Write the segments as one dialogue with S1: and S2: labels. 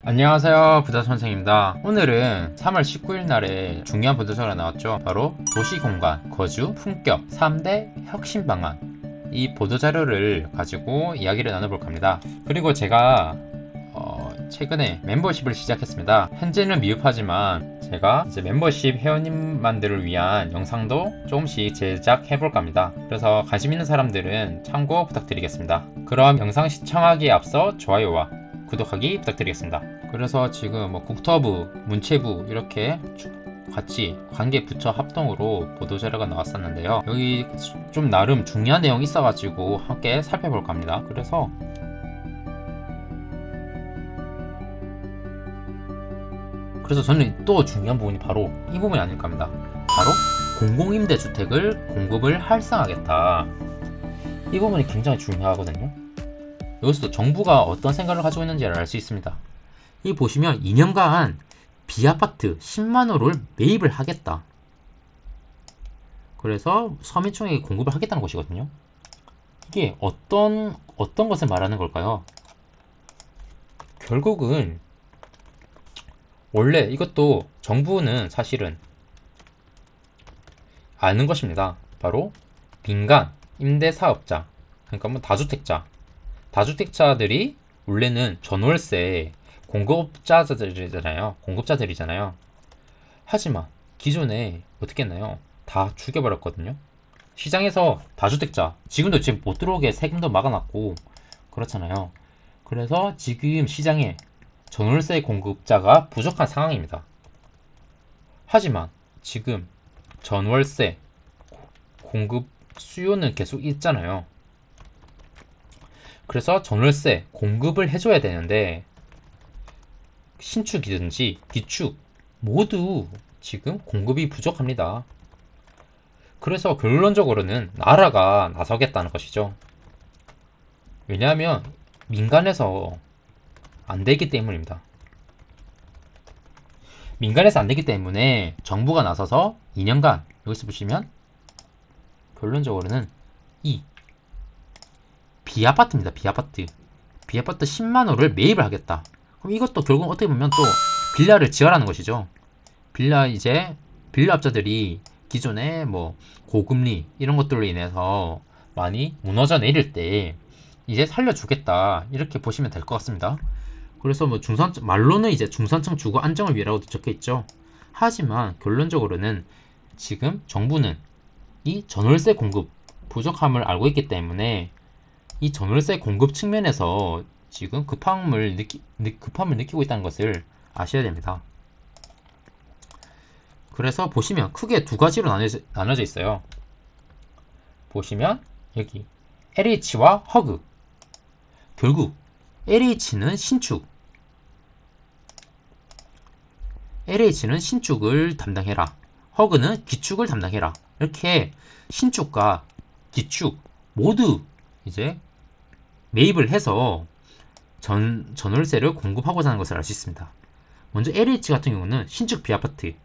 S1: 안녕하세요, 부자선생입니다. 오늘은 3월 19일 날에 중요한 보도자료가 나왔죠. 바로 도시공간, 거주, 품격 3대 혁신 방안, 이 보도자료를 가지고 이야기를 나눠볼까 합니다. 그리고 제가 최근에 멤버십을 시작했습니다. 현재는 미흡하지만 제가 이제 멤버십 회원님만들을 위한 영상도 조금씩 제작해볼까 합니다. 그래서 관심 있는 사람들은 참고 부탁드리겠습니다. 그럼 영상 시청하기에 앞서 좋아요와 구독하기 부탁드리겠습니다. 그래서 지금 국토부, 문체부 이렇게 같이 관계 부처 합동으로 보도자료가 나왔었는데요. 여기 좀 나름 중요한 내용이 있어가지고 함께 살펴볼까 합니다. 그래서 저는 또 중요한 부분이 바로 이 부분이 아닐까 합니다. 바로 공공임대주택을 공급을 활성화하겠다. 이 부분이 굉장히 중요하거든요. 여기서도 정부가 어떤 생각을 가지고 있는지를 알 수 있습니다. 이 보시면 2년간 B아파트 10만호를 매입을 하겠다. 그래서 서민총액에 공급을 하겠다는 것이거든요. 이게 어떤 것을 말하는 걸까요? 결국은 원래 이것도 정부는 사실은 아는 것입니다. 바로 민간 임대사업자, 그러니까 다주택자들이 원래는 전월세 공급자들이잖아요. 하지만 기존에 어떻게 했나요? 다 죽여버렸거든요. 시장에서 다주택자, 지금도 못 들어오게 세금도 막아놨고 그렇잖아요. 그래서 지금 시장에 전월세 공급자가 부족한 상황입니다. 하지만 지금 전월세 공급 수요는 계속 있잖아요. 그래서 전월세 공급을 해줘야 되는데 신축이든지 비축 모두 지금 공급이 부족합니다. 그래서 결론적으로는 나라가 나서겠다는 것이죠. 왜냐하면 민간에서 안 되기 때문입니다. 민간에서 안 되기 때문에 정부가 나서서 2년간 여기서 보시면 결론적으로는 이 B아파트입니다. B아파트 10만호를 매입을 하겠다. 그럼 이것도 결국 어떻게 보면 또 빌라를 지어라는 것이죠. 빌라업자들이 기존에 고금리 이런 것들로 인해서 많이 무너져 내릴 때 이제 살려주겠다, 이렇게 보시면 될 것 같습니다. 그래서 말로는 이제 중산층 주거 안정을 위해라고도 적혀 있죠. 하지만 결론적으로는 지금 정부는 이 전월세 공급 부족함을 알고 있기 때문에 이 전월세 공급 측면에서 지금 급함을 느끼고 있다는 것을 아셔야 됩니다. 그래서 보시면 크게 두 가지로 나눠져 있어요. 보시면 여기 LH와 허그. 결국 LH는 신축을 담당해라. 허그는 기축을 담당해라. 이렇게 신축과 기축 모두 이제 매입을 해서 전월세를 공급하고자 하는 것을 알 수 있습니다. 먼저 LH 같은 경우는 신축 B아파트,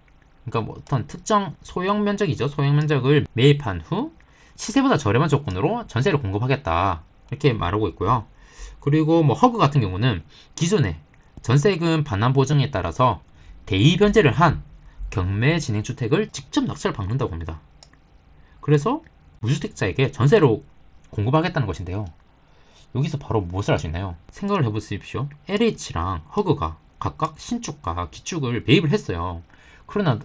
S1: 그러니까 어떤 특정 소형 면적이죠. 소형 면적을 매입한 후 시세보다 저렴한 조건으로 전세를 공급하겠다, 이렇게 말하고 있고요. 그리고 허그 같은 경우는 기존에 전세금 반환 보증에 따라서 대의 변제를 한 경매 진행주택을 직접 낙찰을 받는다고 합니다. 그래서 무주택자에게 전세로 공급하겠다는 것인데요. 여기서 바로 무엇을 할 수 있나요? 생각을 해보십시오. LH랑 허그가 각각 신축과 기축을 매입을 했어요. 그러나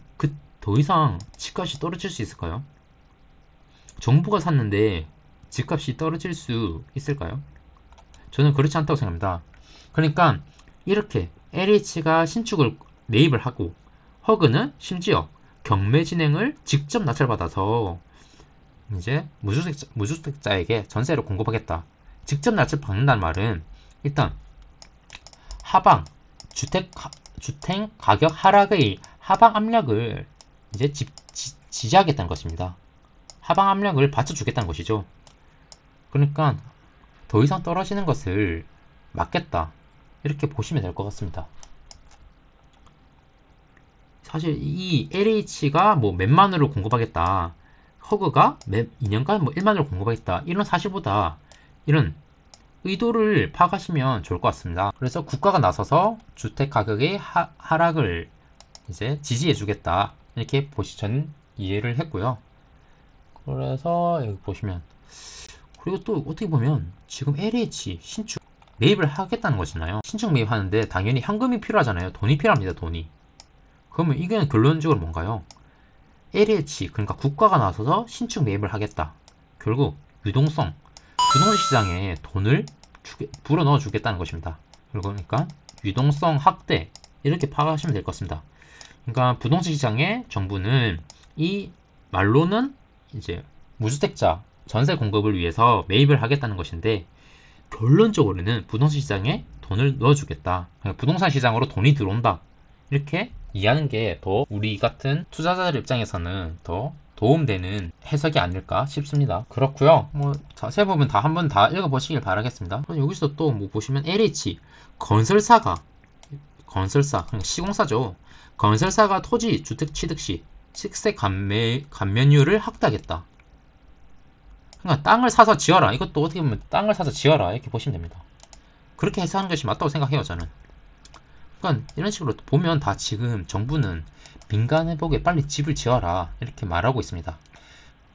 S1: 더 이상 집값이 떨어질 수 있을까요? 정부가 샀는데 집값이 떨어질 수 있을까요? 저는 그렇지 않다고 생각합니다. 그러니까 이렇게 LH가 신축을 매입을 하고 허그는 심지어 경매 진행을 직접 낙찰받아서 이제 무주택자에게 전세를 공급하겠다. 직접 낙찰 받는다는 말은 일단 하방 주택 가격 하락의 하방 압력을 이제 지지하겠다는 것입니다. 하방 압력을 받쳐주겠다는 것이죠. 그러니까 더 이상 떨어지는 것을 막겠다, 이렇게 보시면 될 것 같습니다. 사실 이 LH가 몇만원을 공급하겠다, 허그가 2년간 1만원을 공급하겠다, 이런 사실보다 이런 의도를 파악하시면 좋을 것 같습니다. 그래서 국가가 나서서 주택 가격의 하락을 이제 지지해 주겠다, 이렇게 저는 이해를 했고요. 그래서 여기 보시면, 그리고 또 어떻게 보면 지금 LH 신축 매입을 하겠다는 거잖아요. 신축 매입하는데 당연히 현금이 필요하잖아요. 돈이 필요합니다. 돈이. 그러면 이게 결론적으로 뭔가요? LH, 그러니까 국가가 나서서 신축 매입을 하겠다. 결국 유동성, 부동산 시장에 돈을 불어넣어 주겠다는 것입니다. 그러니까 유동성 확대, 이렇게 파악하시면 될 것 같습니다. 그러니까 부동산 시장에 정부는 이 말로는 이제 무주택자 전세 공급을 위해서 매입을 하겠다는 것인데, 결론적으로는 부동산 시장에 돈을 넣어주겠다. 그러니까 부동산 시장으로 돈이 들어온다. 이렇게 이해하는 게 더 우리 같은 투자자들 입장에서는 더 도움되는 해석이 아닐까 싶습니다. 그렇고요. 뭐 자세히 보면 한번 다 읽어보시길 바라겠습니다. 여기서 또 뭐 보시면 LH 건설사, 그러니까 시공사죠. 건설사가 토지 주택 취득 시 시세 감면율을 확대하겠다. 그러니까 땅을 사서 지어라. 이것도 어떻게 보면 땅을 사서 지어라, 이렇게 보시면 됩니다. 그렇게 해석하는 것이 맞다고 생각해요, 저는. 그러니까 이런 식으로 보면 다 지금 정부는 민간 회복에 빨리 집을 지어라, 이렇게 말하고 있습니다.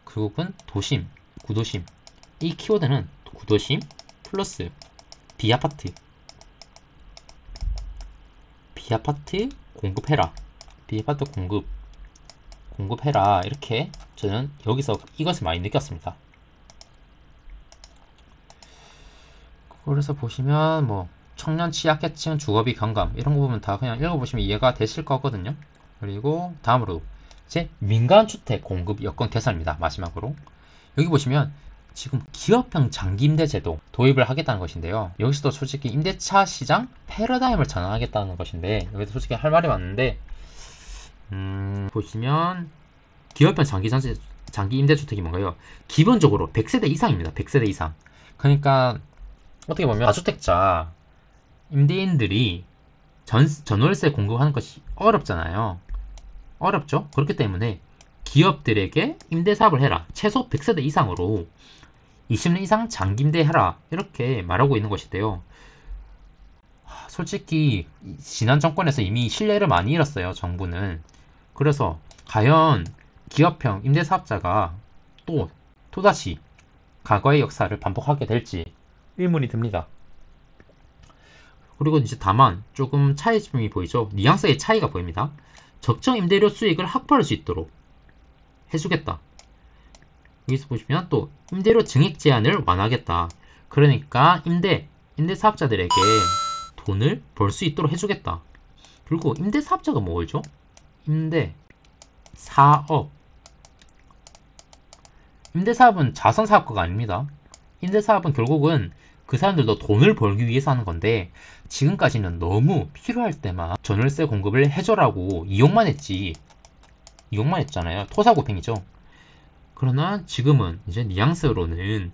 S1: 결국은 도심, 구도심, 이 키워드는 구도심 플러스 비아파트 공급해라, 비아파트 공급해라, 이렇게 저는 여기서 이것을 많이 느꼈습니다. 그래서 보시면 뭐 청년 취약계층 주거비 경감, 이런 거 보면 다 그냥 읽어보시면 이해가 되실 거거든요. 그리고 다음으로 이제 민간주택 공급 여건 개선입니다. 마지막으로 여기 보시면 지금 기업형 장기임대 제도 도입을 하겠다는 것인데요. 여기서도 솔직히 임대차 시장 패러다임을 전환하겠다는 것인데, 여기서 솔직히 할 말이 많은데, 보시면 기업형 장기 임대주택이 뭔가요? 기본적으로 100세대 이상입니다. 100세대 이상. 그러니까 어떻게 보면 다주택자 임대인들이 전월세 공급하는 것이 어렵잖아요. 어렵죠? 그렇기 때문에 기업들에게 임대 사업을 해라. 최소 100세대 이상으로 20년 이상 장기 임대해라. 이렇게 말하고 있는 것인데요. 솔직히 지난 정권에서 이미 신뢰를 많이 잃었어요, 정부는. 그래서 과연 기업형 임대사업자가 또다시 과거의 역사를 반복하게 될지 의문이 듭니다. 그리고 이제 다만 조금 차이점이 보이죠. 뉘앙스의 차이가 보입니다. 적정 임대료 수익을 확보할 수 있도록 해주겠다. 여기서 보시면 또 임대료 증액 제한을 완화하겠다. 그러니까 임대사업자들에게 돈을 벌 수 있도록 해주겠다. 그리고 임대사업자가 뭐죠? 임대사업은 자선사업가가 아닙니다. 임대사업은 결국은 그 사람들도 돈을 벌기 위해서 하는 건데, 지금까지는 너무 필요할 때만 전월세 공급을 해줘라고 이용만 했잖아요. 토사구팽이죠. 그러나 지금은 이제 뉘앙스로는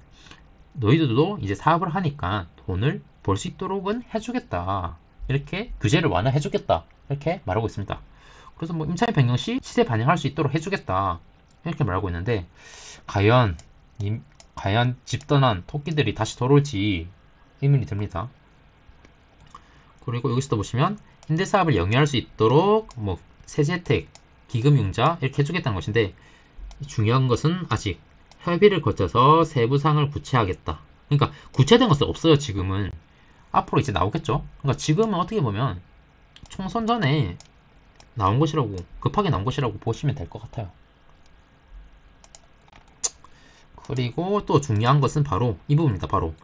S1: 너희들도 이제 사업을 하니까 돈을 벌 수 있도록은 해주겠다. 이렇게 규제를 완화해주겠다. 이렇게 말하고 있습니다. 그래서 뭐 임차인 변경 시 시세 반영할 수 있도록 해주겠다. 이렇게 말하고 있는데, 과연 집 떠난 토끼들이 다시 돌아올지 의문이 듭니다. 그리고 여기서도 보시면 임대사업을 영위할 수 있도록 뭐 세제 혜택, 기금융자 이렇게 해주겠다는 것인데, 중요한 것은 아직 협의를 거쳐서 세부사항을 구체하겠다. 그러니까 구체된 것은 없어요. 지금은. 앞으로 이제 나오겠죠. 그러니까 지금은 어떻게 보면 총선 전에 급하게 나온 것이라고 보시면 될 것 같아요. 그리고 또 중요한 것은 바로 이 부분입니다. 바로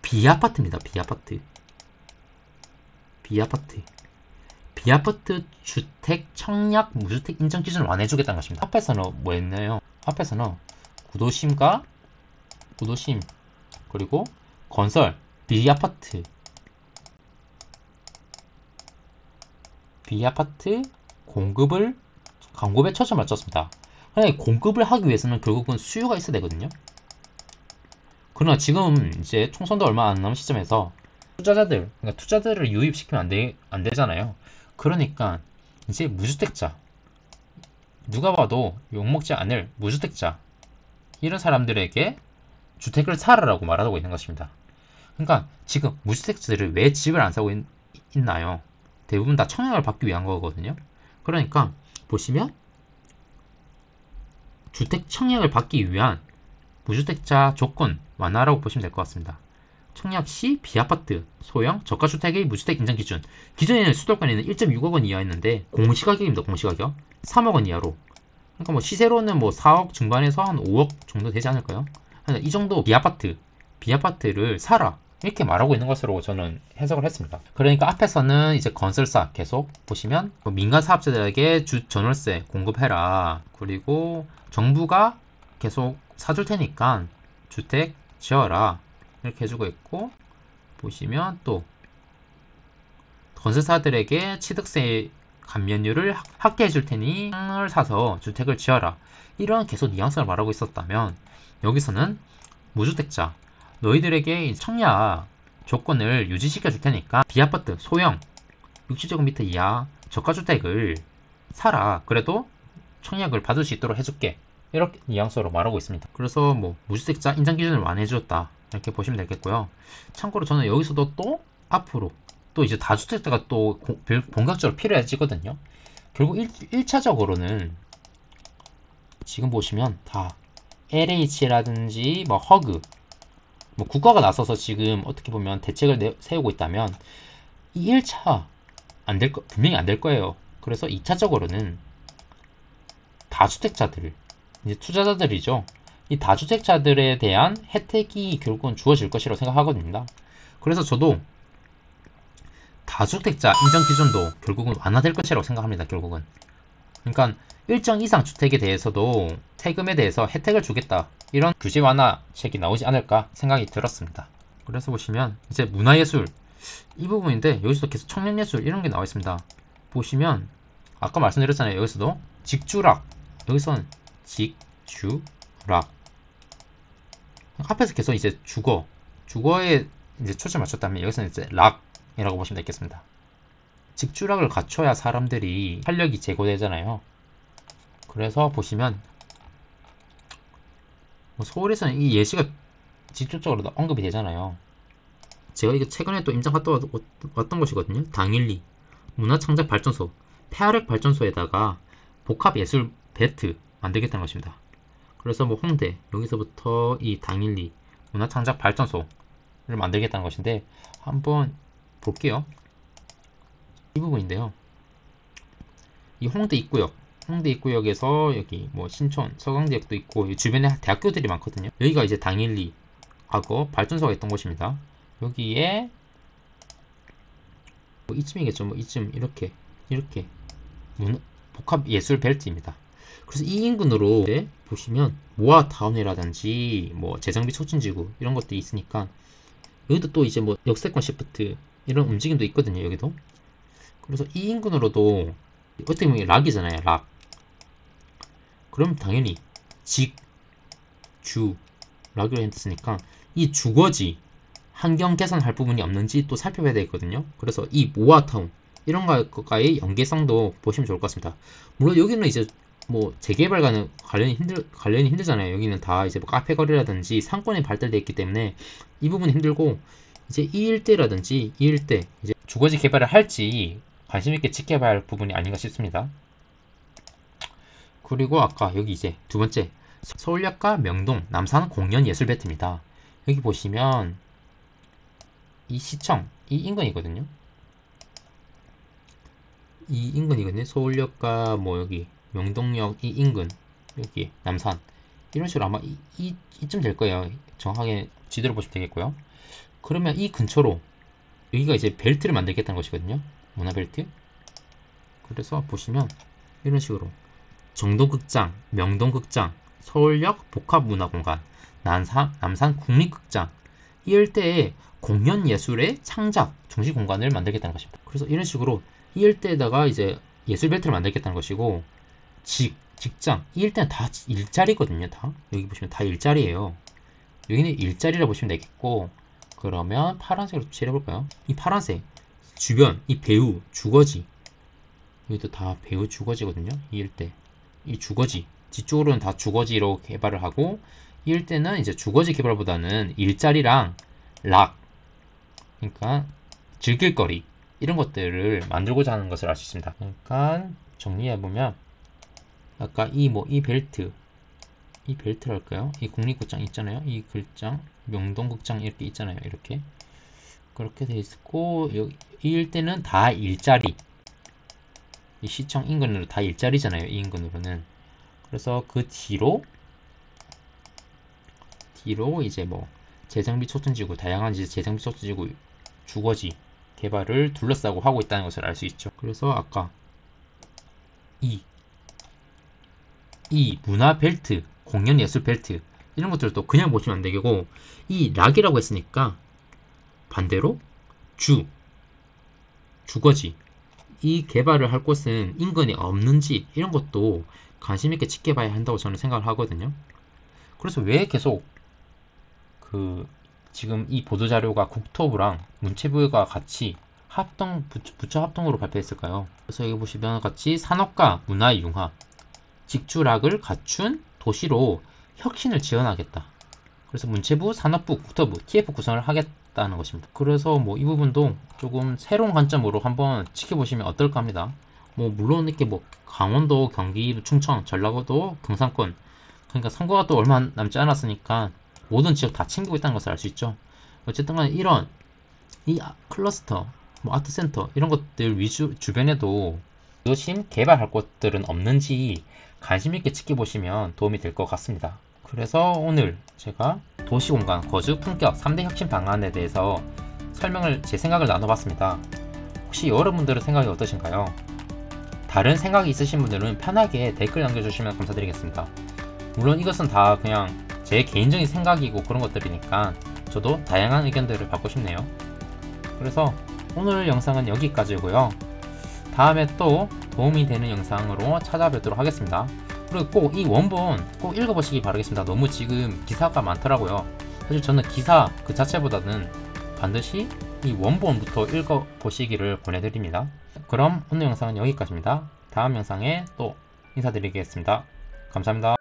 S1: 비아파트입니다. 비아파트 주택 청약 무주택 인정 기준을 완화해주겠다는 것입니다. 앞에서는 뭐 했나요? 앞에서는 구도심 그리고 건설 비아파트 공급에 초점을 맞췄습니다. 그러니까 공급을 하기 위해서는 결국은 수요가 있어야 되거든요. 그러나 지금 이제 총선도 얼마 안 남은 시점에서 투자자들을 유입시키면 안 되잖아요. 그러니까 이제 무주택자, 누가 봐도 욕먹지 않을 무주택자, 이런 사람들에게 주택을 사라라고 말하고 있는 것입니다. 그러니까 지금 무주택자들이 왜 집을 안 사고 있나요? 대부분 다 청약을 받기 위한 거거든요. 그러니까 보시면 주택 청약을 받기 위한 무주택자 조건 완화라고 보시면 될 것 같습니다. 청약 시 비아파트, 소형, 저가주택의 무주택 인정 기준. 기존에는 수도권에는 1.6억 원 이하였는데 공시가격입니다. 공시가격 3억 원 이하로. 그러니까 뭐 시세로는 뭐 4억 중반에서 한 5억 정도 되지 않을까요? 이 정도 비아파트를 사라 이렇게 말하고 있는 것으로 저는 해석을 했습니다. 그러니까 앞에서는 이제 건설사 계속 보시면 민간 사업자들에게 전월세 공급해라. 그리고 정부가 계속 사줄 테니까 주택 지어라 이렇게 해주고 있고, 보시면 또 건설사들에게 취득세 감면율을 확대해 줄 테니 땅을 사서 주택을 지어라. 이런 계속 뉘앙스를 말하고 있었다면 여기서는 무주택자 너희들에게 청약 조건을 유지시켜 줄 테니까 비아파트 소형 60제곱미터 이하 저가주택을 사라. 그래도 청약을 받을 수 있도록 해줄게. 이렇게 뉘앙스로 말하고 있습니다. 그래서 뭐 무주택자 인정 기준을 완화해 주었다 이렇게 보시면 되겠고요. 참고로 저는 여기서도 또 앞으로 또 이제 다주택자가 또 본격적으로 필요해지거든요. 결국 1차적으로는 지금 보시면 다 LH라든지 뭐 허그, 뭐 국가가 나서서 지금 어떻게 보면 대책을 세우고 있다면 이 1차 분명히 안 될 거예요. 그래서 2차적으로는 다주택자들, 이제 투자자들이죠. 이 다주택자들에 대한 혜택이 결국은 주어질 것이라고 생각하거든요. 그래서 저도 다주택자 인정 기준도 결국은 완화될 것이라고 생각합니다. 결국은. 그러니까 일정 이상 주택에 대해서도 세금에 대해서 혜택을 주겠다. 이런 규제 완화책이 나오지 않을까 생각이 들었습니다. 그래서 보시면 이제 문화예술 이 부분인데 여기서도 계속 청년예술 이런 게 나와 있습니다. 보시면 아까 말씀드렸잖아요. 여기서도 직주락, 여기서는 직주락, 앞에서 계속 이제 주거에 이제 초점 맞췄다면 여기서는 이제 락이라고 보시면 되겠습니다. 직주락을 갖춰야 사람들이 활력이 제고되잖아요. 그래서 보시면 서울에서는 이 예시가 직접적으로 언급이 되잖아요. 제가 이거 최근에 또 임장 갔다 왔던 곳이거든요. 당일리 문화창작발전소, 폐화력 발전소에다가 복합예술 벨트 만들겠다는 것입니다. 그래서 뭐 홍대 여기서부터 이 당일리 문화창작발전소를 만들겠다는 것인데 한번 볼게요. 이 부분인데요. 이 홍대 입구역에서 여기 뭐 신촌, 서강대역도 있고 주변에 대학교들이 많거든요. 여기가 이제 당일리 하고 발전소가 있던 곳입니다. 여기에 뭐 이쯤이겠죠. 뭐 이쯤 이렇게 복합 예술 벨트입니다. 그래서 이 인근으로 보시면 모아타운이라든지 뭐 재정비 촉진지구 이런 것도 있으니까 여기도 또 이제 뭐 역세권 시프트 이런 움직임도 있거든요. 여기도. 그래서 이 인근으로도 어떻게 보면 락이잖아요. 락. 그럼 당연히 락으로 했으니까 이 주거지 환경 개선할 부분이 없는지 또 살펴봐야 되거든요. 그래서 이 모아타운 이런 것과의 연계성도 보시면 좋을 것 같습니다. 물론 여기는 이제 뭐 재개발과는 관련이 힘들잖아요. 여기는 다 이제 뭐 카페 거리라든지 상권이 발달되어 있기 때문에 이 부분이 힘들고, 이제 이 일대라든지 이 일대 이제 주거지 개발을 할지 관심 있게 지켜봐야 할 부분이 아닌가 싶습니다. 그리고 아까 여기 이제 두 번째 서울역과 명동 남산 공연예술벨트입니다. 여기 보시면 이 시청 이 인근이거든요. 이 인근이거든요. 서울역과 뭐 여기 명동역 이 인근, 여기 남산 이런 식으로 아마 이쯤 될 거예요. 정확하게 지도를 보시면 되겠고요. 그러면 이 근처로 여기가 이제 벨트를 만들겠다는 것이거든요. 문화벨트. 그래서 보시면 이런 식으로 정동극장, 명동극장, 서울역 복합문화공간, 남산 국립극장 이 일대에 공연예술의 창작 중심 공간을 만들겠다는 것입니다. 그래서 이런 식으로 이 일대에다가 이제 예술벨트를 만들겠다는 것이고, 직장 이 일대는 다 일자리거든요. 다 여기 보시면 다 일자리예요. 여기는 일자리라 보시면 되겠고, 그러면 파란색으로 칠해볼까요? 이 파란색 주변 이 배우 주거지, 여기도 다 배우 주거지거든요. 이 일대 이 주거지 뒤쪽으로는 다 주거지로 개발을 하고, 이 일대는 이제 주거지 개발보다는 일자리랑 락 그러니까 즐길거리 이런 것들을 만들고자 하는 것을 알 수 있습니다. 그러니까 정리해보면 아까 이 벨트랄까요? 이 국립극장 있잖아요. 이 글장 명동극장 이렇게 있잖아요. 이렇게 그렇게 돼 있고 이 일대는 다 일자리, 이 시청 인근으로 다 일자리잖아요. 이 인근으로는. 그래서 그 뒤로 이제 뭐 재정비 촉진지구, 다양한 이제 재정비 촉진지구 주거지 개발을 둘러싸고 하고 있다는 것을 알 수 있죠. 그래서 아까 이 문화 벨트, 공연 예술 벨트 이런 것들도 그냥 보시면 안 되고 이 락이라고 했으니까 반대로 주거지 이 개발을 할 곳은 인근에 없는지 이런 것도 관심 있게 지켜봐야 한다고 저는 생각을 하거든요. 그래서 왜 계속 지금 이 보도자료가 국토부랑 문체부가 같이 부처 합동으로 발표했을까요? 그래서 여기 보시면 같이 산업과 문화의 융합, 직주락을 갖춘 도시로 혁신을 지원하겠다. 그래서 문체부, 산업부, 국토부, TF 구성을 하겠다는 것입니다. 그래서 뭐 이 부분도 조금 새로운 관점으로 한번 지켜보시면 어떨까 합니다. 뭐 물론 이렇게 뭐 강원도, 경기, 충청, 전라도, 경상권 그러니까 선거가 또 얼마 남지 않았으니까 모든 지역 다 챙기고 있다는 것을 알 수 있죠. 어쨌든 간에 이런 이 클러스터, 뭐 아트센터 이런 것들 주변에도 도심 개발할 곳들은 없는지 관심 있게 지켜보시면 도움이 될 것 같습니다. 그래서 오늘 제가 도시공간 거주 품격 3대 혁신 방안에 대해서 제 생각을 나눠봤습니다. 혹시 여러분들의 생각이 어떠신가요? 다른 생각이 있으신 분들은 편하게 댓글 남겨주시면 감사드리겠습니다. 물론 이것은 다 그냥 제 개인적인 생각이고 그런 것들이니까 저도 다양한 의견들을 받고 싶네요. 그래서 오늘 영상은 여기까지고요. 다음에 또 도움이 되는 영상으로 찾아뵙도록 하겠습니다. 그리고 꼭 이 원본 꼭 읽어보시기 바라겠습니다. 너무 지금 기사가 많더라고요. 사실 저는 기사 그 자체보다는 반드시 이 원본부터 읽어보시기를 권해드립니다. 그럼 오늘 영상은 여기까지입니다. 다음 영상에 또 인사드리겠습니다. 감사합니다.